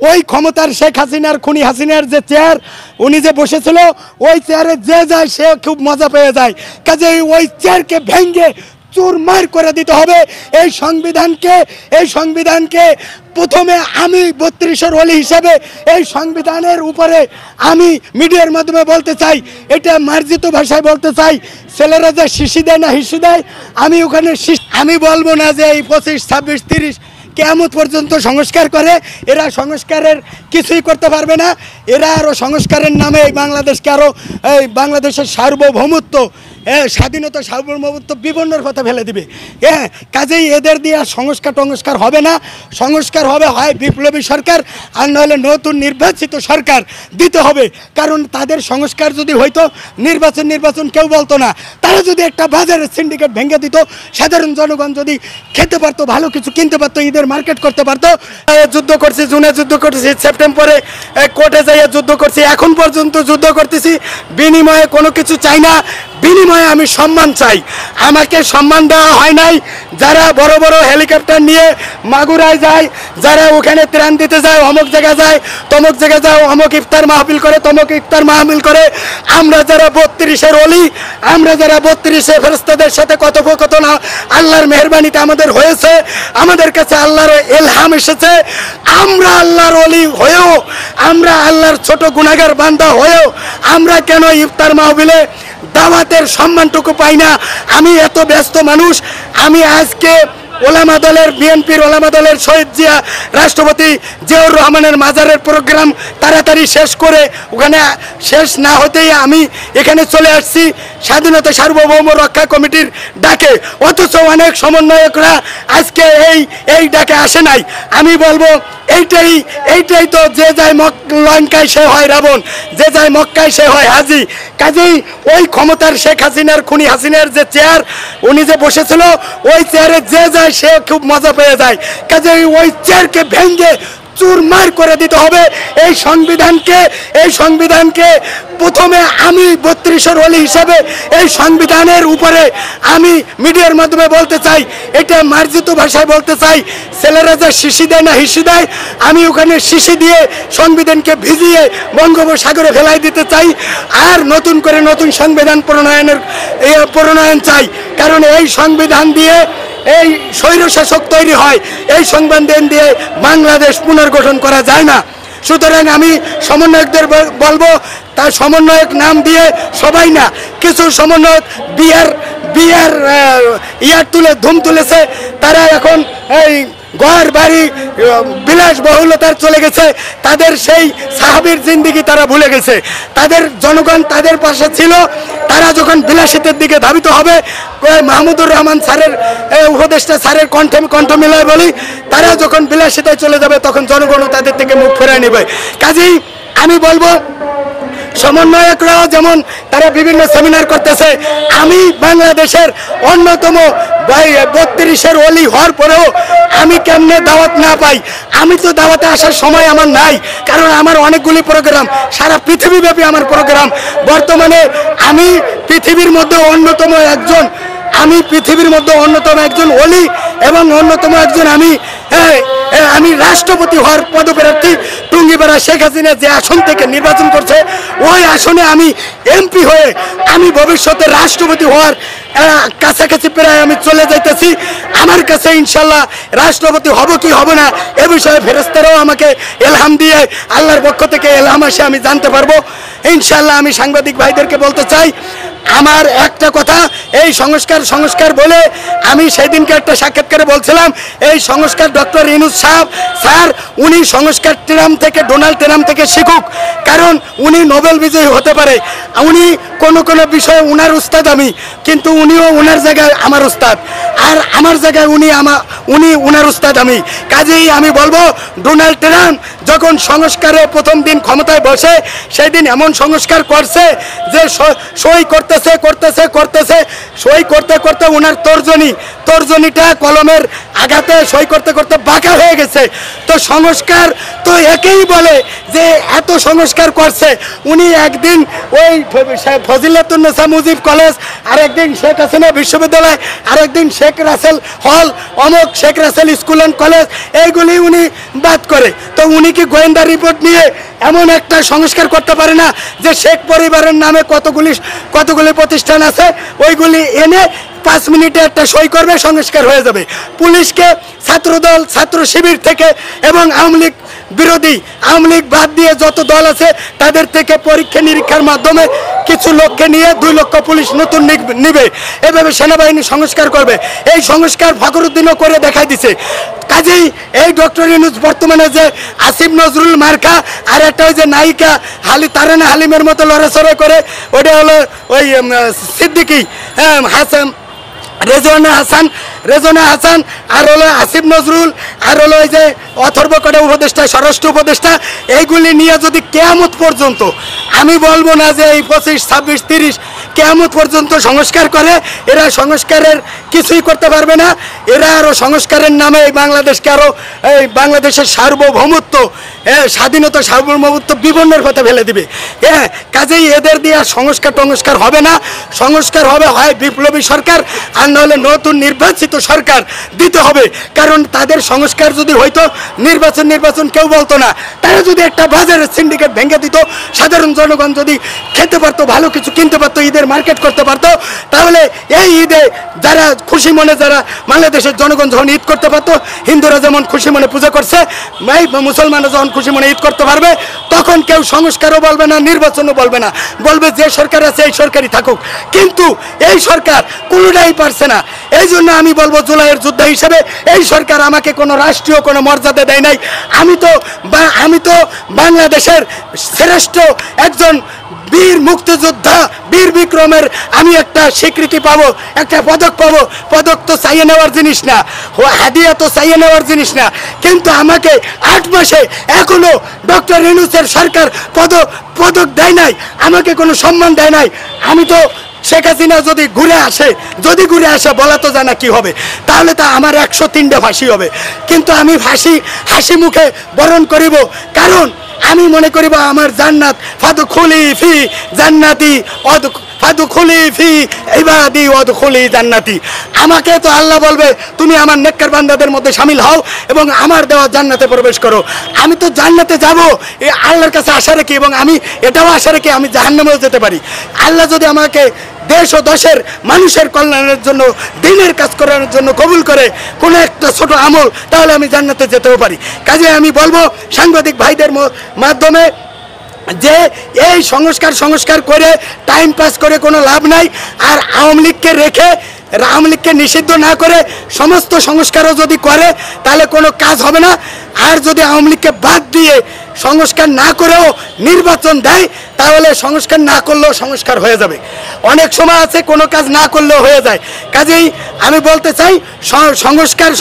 ওই ক্ষমতার শেখ হাসিনার খুনি হাসিনার যে চেয়ার উনি যে বসেছিল ওই চেয়ারে যে যায় সে খুব মজা পেয়ে যায়। কাজেই ওই চেয়ারকে ভেঙে চুরমার করে দিতে হবে এই সংবিধানকে। প্রথমে আমি ৩২-এর ওলি হিসাবে এই সংবিধানের উপরে আমি মিডিয়ার মাধ্যমে বলতে চাই, এটা মার্জিত ভাষায় বলতে চাই, ছেলেরা যে শিশি দেয় না হিসু দেয়, আমি ওখানে আমি বলবো না যে এই ২৫, ২৬, ৩০ কেয়ামত পর্যন্ত সংস্কার করে। এরা সংস্কারের কিছুই করতে পারবে না। এরা আরও সংস্কারের নামে এই বাংলাদেশকে আরও এই বাংলাদেশের সার্বভৌমত্ব, স্বাধীনতা, সার্বভৌমত্ব বিপন্নের কথা ফেলে দিবে। কাজেই এদের দিয়ে সংস্কার হবে না। সংস্কার হবে হয় বিপ্লবী সরকার, আর নাহলে নতুন নির্বাচিত সরকার দিতে হবে। কারণ তাদের সংস্কার যদি হইতো নির্বাচন কেউ বলতো না। তারা যদি একটা বাজারের সিন্ডিকেট ভেঙে দিত, সাধারণ জনগণ যদি খেতে পারতো, ভালো কিছু কিনতে পারতো, ঈদের মার্কেট করতে পারতো। যুদ্ধ করছি, জুনে যুদ্ধ করছি, সেপ্টেম্বরে কোর্টে যাইয়া যুদ্ধ করছি, এখন পর্যন্ত যুদ্ধ করতেছি। বিনিময়ে কোনো কিছু চাই না, বিনিময়ে আমি সম্মান চাই। আমাকে সম্মান দেওয়া হয় নাই। যারা বড় বড় হেলিকপ্টার নিয়ে মাগুরায় যায়, যারা ওখানে ত্রাণ দিতে যায়, অমুক জায়গা যায়, তমুক জায়গা যায়, অমুক ইফতার মাহফিল করে, তমুক ইফতার মাহফিল করে, আমরা যারা ৩২-এর ওলি, আমরা যারা ৩২-এ ফেরেশতাদের সাথে কথোপকথন আল্লাহর মেহেরবানিতে আমাদের হয়েছে, আমাদের কাছে আল্লাহর ইলহাম এসেছে, আমরা আল্লাহর ওলি হয়েও, আমরা আল্লাহর ছোট গুনাহগার বান্দা হয়েও আমরা কেন ইফতার মাহফিলে দাওয়াতের সম্মানটুকু পাই না? আমি এত ব্যস্ত মানুষ। আমি আজকে ওলামা দলের, বিএনপির ওলামা দলের শহীদ জিয়া রাষ্ট্রপতি জিয়াউর রহমানের মাজারের প্রোগ্রাম তাড়াতাড়ি শেষ করে, ওখানে শেষ না হতেই আমি এখানে চলে আসছি স্বাধীনতা সার্বভৌম রক্ষা কমিটির ডাকে। অথচ অনেক সমন্বয়করা আজকে এই ডাকে আসে নাই। আমি বলবো এইটাই তো, যে যায় লঙ্কায় সে হয় রাবণ, যে যায় মক্কায় সে হয় হাজি। কাজেই ওই ক্ষমতার শেখ হাসিনার খুনি হাসিনার যে চেয়ার উনি যে বসেছিল ওই চেয়ারে যে যায় সে খুব মজা পেয়ে যায়। কাজেই ওই চেয়ারকে ভেঙে চুরমার করে দিতে হবে এই সংবিধানকে। প্রথমে আমি ৩২-এর ওলি হিসাবে এই সংবিধানের উপরে আমি মিডিয়ার মাধ্যমে বলতে চাই, এটা মার্জিত ভাষায় বলতে চাই, ছেলেরা যে শিশি দেয় না হিসু দেয়, আমি ওখানে শিশি দিয়ে সংবিধানকে ভিজিয়ে বঙ্গোপসাগরে ফেলাই দিতে চাই। আর নতুন করে নতুন সংবিধান প্রণয়ন চাই। কারণ এই সংবিধান দিয়ে এই স্বৈরশাসক তৈরি হয়, এই সংবিধান দিয়ে বাংলাদেশ পুনর্গঠন করা যায় না। সুতরাং আমি সমন্বয়কদের বলবো, তার সমন্বয়ক নাম দিয়ে সবাই না, কিছু সমন্বয়ক বিয়ার তুলে ধুম তুলেছে, তারা এখন এই ঘর বাড়ি বিলাসবহুলতার চলে গেছে। তাদের সেই সাহাবীর জিন্দেগি তারা ভুলে গেছে। তাদের জনগণ তাদের পাশে ছিল। তারা যখন বিলাসিতার দিকে ধাবিত হবে, মাহমুদুর রহমান স্যারের উপদেষ্টা স্যারের কণ্ঠ মিলায় বলি, তারা যখন বিলাসিতায় চলে যাবে তখন জনগণও তাদের থেকে মুখ ফেরায় নেবে। কাজেই আমি বলবো, সমন্বয়করাও যেমন তারা বিভিন্ন সেমিনার করতেছে, আমি বাংলাদেশের অন্যতম ৩২-এর ওলি হওয়ার পরেও আমি কেমনে দাওয়াত না পাই? আমি তো দাওয়াতে আসার সময় আমার নাই, কারণ আমার অনেকগুলি প্রোগ্রাম, সারা পৃথিবীব্যাপী আমার প্রোগ্রাম। বর্তমানে আমি পৃথিবীর মধ্যে অন্যতম একজন ওলি এবং অন্যতম একজন আমি রাষ্ট্রপতি হওয়ার পদপ্রার্থী। টুঙ্গিপাড়া শেখ হাসিনা যে আসন থেকে নির্বাচন করছে ওই আসনে আমি এমপি হয়ে আমি ভবিষ্যতে রাষ্ট্রপতি হওয়ার কাছাকাছি প্রায় আমি চলে যাইতেছি। আমার কাছে ইনশাল্লাহ রাষ্ট্রপতি হব কি হব না এ বিষয়ে ফেরেশতারাও আমাকে এলহাম দিয়ে, আল্লাহর পক্ষ থেকে এলহাম আসে, আমি জানতে পারবো ইনশাল্লাহ। আমি সাংবাদিক ভাইদেরকে বলতে চাই, আমার একটা কথা, এই সংস্কার বলে আমি সেদিনকে একটা সাক্ষাৎকারে বলছিলাম, এই সংস্কার ডক্টর ইউনূস স্যার উনি সংস্কার ডোনাল্ড ট্রাম্প থেকে শিখুক। কারণ উনি নোবেল বিজয়ী হতে পারে, উনি কোনো বিষয়ে উনার উস্তাদ আমি, কিন্তু উনিও উনার জায়গায় আমার উস্তাদ, আর আমার জায়গায় উনি উনার উস্তাদ আমি। কাজেই আমি বলবো, ডোনাল্ড ট্রাম্প যখন সংস্কারে প্রথম দিন ক্ষমতায় বসে, সেই দিন এমন সংস্কার করছে যে সই করতেছে সই করতে করতে ওনার তর্জনীটা কলমের আঘাতে সই করতে করতে বাঁকা হয়ে গেছে। তো সংস্কার তো একেই বলে যে এত সংস্কার করছে। উনি একদিন ওই ফজিলাতুন্নেসা মুজিব কলেজ, আরেকদিন শেখ হাসিনা বিশ্ববিদ্যালয়, আরেকদিন শেখ রাসেল হল, অমুক Sheikh Russel school and college, এইগুলি উনি বাদ করে। তো উনি কি গোয়েন্দা রিপোর্ট নিয়ে এমন একটা সংস্কার করতে পারে না যে শেখ পরিবারের নামে কতগুলি প্রতিষ্ঠান আছে ওইগুলি এনে 5 মিনিটে একটা সই করবে, সংস্কার হয়ে যাবে? পুলিশকে ছাত্রদল, ছাত্র শিবির থেকে এবং আওয়ামী লীগ বিরোধী, আওয়ামী লীগ বাদ দিয়ে যত দল আছে তাদের থেকে পরীক্ষা নিরীক্ষার মাধ্যমে কিছু লোককে নিয়ে 2 লক্ষ পুলিশ নতুন নিবে, এভাবে সেনাবাহিনী সংস্কার করবে। এই সংস্কার ফখরুদ্দিনও করে দেখাই দিছে। কাজেই এই ডক্টর ইউনূস বর্তমানে যে আসিফ নজরুল মার্কা, আর একটা ওই যে নায়িকা তারানা হালিমের মতো লড়াচড়া করে, ওটা হলো ওই সিদ্দিকী হাসান, রেজওয়ানা হাসান, আর হলো আসিফ নজরুল, আর হলো ওই যে অথর্ব কটে উপদেষ্টা, স্বরাষ্ট্র উপদেষ্টা, এইগুলি নিয়ে যদি কেয়ামত পর্যন্ত, আমি বলবো না যে এই 25, 26, 30, কেয়ামত পর্যন্ত সংস্কার করে, এরা সংস্কারের কিছুই করতে পারবে না। এরা আরও সংস্কারের নামে এই বাংলাদেশকে আরও এই বাংলাদেশের সার্বভৌমত্ব, স্বাধীনতা, সার্বভৌমত্ব বিপন্নের পথে ফেলে দিবে। হ্যাঁ, কাজেই এদের দিয়ে সংস্কার হবে না। সংস্কার হবে হয় বিপ্লবী সরকার, আর নাহলে নতুন নির্বাচিত সরকার দিতে হবে। কারণ তাদের সংস্কার যদি হইতো, নির্বাচন কেউ বলতো না। তারা যদি একটা বাজারের সিন্ডিকেট ভেঙে দিত, সাধারণ জনগণ যদি খেতে পারতো, ভালো কিছু কিনতে পারতো, ঈদের মার্কেট করতে পারতো, তাহলে এই ঈদে যারা খুশি মনে, যারা বাংলাদেশের জনগণ যখন ঈদ করতে পারতো, হিন্দুরা যেমন খুশি মনে পূজা করছে, মুসলমানরা যখন খুশি মনে ঈদ করতে পারবে, তখন কেউ সংস্কারও বলবে না, নির্বাচনও বলবে না, বলবে যে সরকার আছে এই সরকারই থাকুক। কিন্তু এই সরকার কোনোটাই পারছে না। এই জন্য আমি বলবো, জুলাইয়ের যোদ্ধা হিসেবে এই সরকার আমাকে কোনো রাষ্ট্রীয় কোনো মর্যাদা দেয় নাই। আমি তো বাংলাদেশের শ্রেষ্ঠ একজন বীর মুক্তিযোদ্ধা, বীর বিক্রমের আমি একটা স্বীকৃতি পাবো, একটা পদক পাবো। পদক তো চাইয়ে নেওয়ার জিনিস না, হাদিয়া তো চাইয়ে নেওয়ার জিনিস না। কিন্তু আমাকে 8 মাসে এখনো ডক্টর ইউনূসের সরকার পদক দেয় নাই, আমাকে কোনো সম্মান দেয় নাই। আমি তো শেখ হাসিনা যদি ঘুরে আসে বলা তো জানা কি হবে, তাহলে তা আমার 103টা ফাঁসি হবে। কিন্তু আমি ফাঁসি হাসি মুখে বরণ করিব, কারণ আমি মনে করিব আমার জান্নাত ফাদখুলি ফি জান্নাতি ফাদখুলি ফি ইবাদি ওয়াদখুলি জান্নাতি। আমাকে তো আল্লাহ বলবে তুমি আমার নেককার বান্দাদের মধ্যে শামিল হও এবং আমার দেওয়া জান্নাতে প্রবেশ করো। আমি তো জান্নাতে যাব এই আল্লাহর কাছে আশা রেখে, এবং আমি এটাও আশা রেখে আমি জাহান্নামেও যেতে পারি। আল্লাহ যদি আমাকে দেশ ও দশের মানুষের কল্যাণের জন্য, দিনের কাজ করার জন্য কবুল করে কোনো একটা ছোট আমল, তাহলে আমি জান্নাতে যেতেও পারি। কাজে আমি বলবো সাংবাদিক ভাইদের মাধ্যমে যে এই সংস্কার করে টাইম পাস করে কোনো লাভ নাই। আর আওয়ামী লীগকে নিষিদ্ধ না করে সমস্ত সংস্কারও যদি করে তাহলে কোনো কাজ হবে না। আর যদি আওয়ামী লীগকে বাদ দিয়ে সংস্কার না করেও নির্বাচন দেয়, তাহলে সংস্কার না করলেও সংস্কার হয়ে যাবে। অনেক সময় আছে কোনো কাজ না করলেও হয়ে যায়। কাজেই আমি বলতে চাই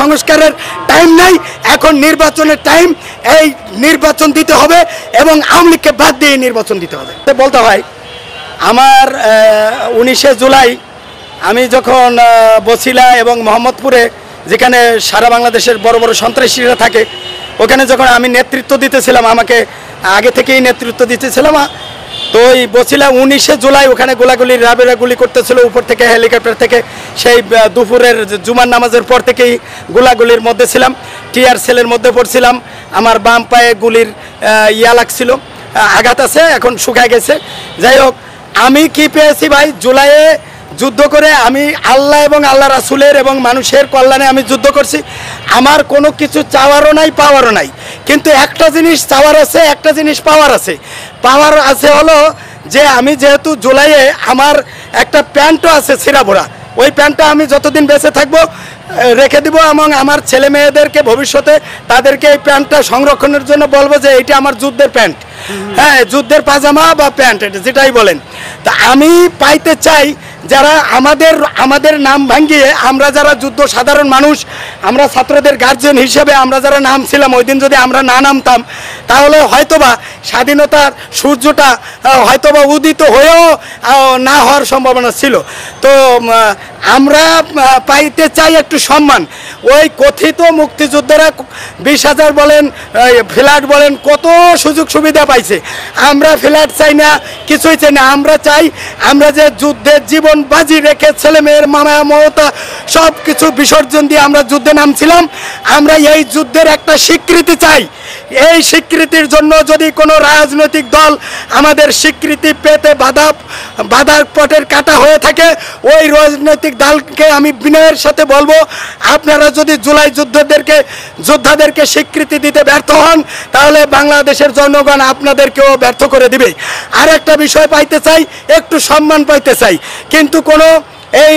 সংস্কারের টাইম নাই, এখন নির্বাচনের টাইম। এই নির্বাচন দিতে হবে এবং আওয়ামী লীগকে বাদ দিয়ে নির্বাচন দিতে হবে। বলতে হয় আমার 19শে জুলাই আমি যখন বছিলা এবং মোহাম্মদপুরে, যেখানে সারা বাংলাদেশের বড় বড় সন্ত্রাসীরা থাকে, ওখানে যখন আমি নেতৃত্ব দিতেছিলাম, আমাকে আগে থেকেই নেতৃত্ব দিতেছিলাম। তো ওই বছিলা 19শে জুলাই ওখানে রাবেরা গুলি করতেছিল উপর থেকে, হেলিকপ্টার থেকে। সেই দুপুরের জুমার নামাজের পর থেকেই গোলাগুলির মধ্যে ছিলাম, টিয়ার সেলের মধ্যে পড়ছিলাম। আমার বাম পায়ে গুলির লাগছিল, আঘাত আছে, এখন শুকায় গেছে। যাই হোক, আমি কি পেয়েছি ভাই, জুলাইয়ে যুদ্ধ করে আমি আল্লাহ এবং আল্লাহ রাসূলের এবং মানুষের কল্যাণে আমি যুদ্ধ করছি। আমার কোনো কিছু চাওয়ারও নাই, পাওয়ারও নাই। কিন্তু একটা জিনিস চাওয়ার আছে, একটা জিনিস পাওয়ার আছে। পাওয়ার আছে হলো যে আমি যেহেতু জুলাইয়ে আমার একটা প্যান্টও আছে ছিঁড়া ভরা, ওই প্যান্টটা আমি যতদিন বেঁচে থাকবো রেখে দিব, এবং আমার ছেলে মেয়েদেরকে ভবিষ্যতে তাদেরকে এই প্যান্টটা সংরক্ষণের জন্য বলবো যে এইটা আমার যুদ্ধের প্যান্ট। হ্যাঁ, যুদ্ধের পাজামা বা প্যান্ট, এটা যেটাই বলেন। তা আমি পাইতে চাই যারা আমাদের নাম ভাঙিয়ে আমরা যারা যুদ্ধ সাধারণ মানুষ, আমরা ছাত্রদের গার্জিয়ান হিসেবে আমরা যারা নামছিলাম, ওই দিন যদি আমরা না নামতাম তাহলে হয়তোবা স্বাধীনতার সূর্যটা হয়তোবা উদিত হয়েও না হওয়ার সম্ভাবনা ছিল। তো আমরা পাইতে চাই একটু সম্মান। ওই কথিত মুক্তিযোদ্ধারা 20,000 বলেন, ফ্ল্যাট বলেন, কত সুযোগ সুবিধা পাইছে। আমরা ফ্ল্যাট চাই না, কিছুই চাই না। আমরা চাই আমরা যে যুদ্ধের জীবন বাজি রেখে ছেলে মেয়ের মামা মমতা সব কিছু বিসর্জন দিয়ে আমরা যুদ্ধে নামছিলাম, আমরা এই যুদ্ধের একটা স্বীকৃতি চাই। এই স্বীকৃতির জন্য যদি কোনো রাজনৈতিক দল আমাদের স্বীকৃতি পেতে বাধার পটের কাটা হয়ে থাকে, ওই রাজনৈতিক দলকে আমি বিনয়ের সাথে বলবো, আপনারা যদি জুলাই যোদ্ধাদেরকে স্বীকৃতি দিতে ব্যর্থ হন তাহলে বাংলাদেশের জনগণ আপনাদেরকেও ব্যর্থ করে দিবে। আর একটা বিষয় পাইতে চাই, একটু সম্মান পাইতে চাই, কিন্তু কোনো এই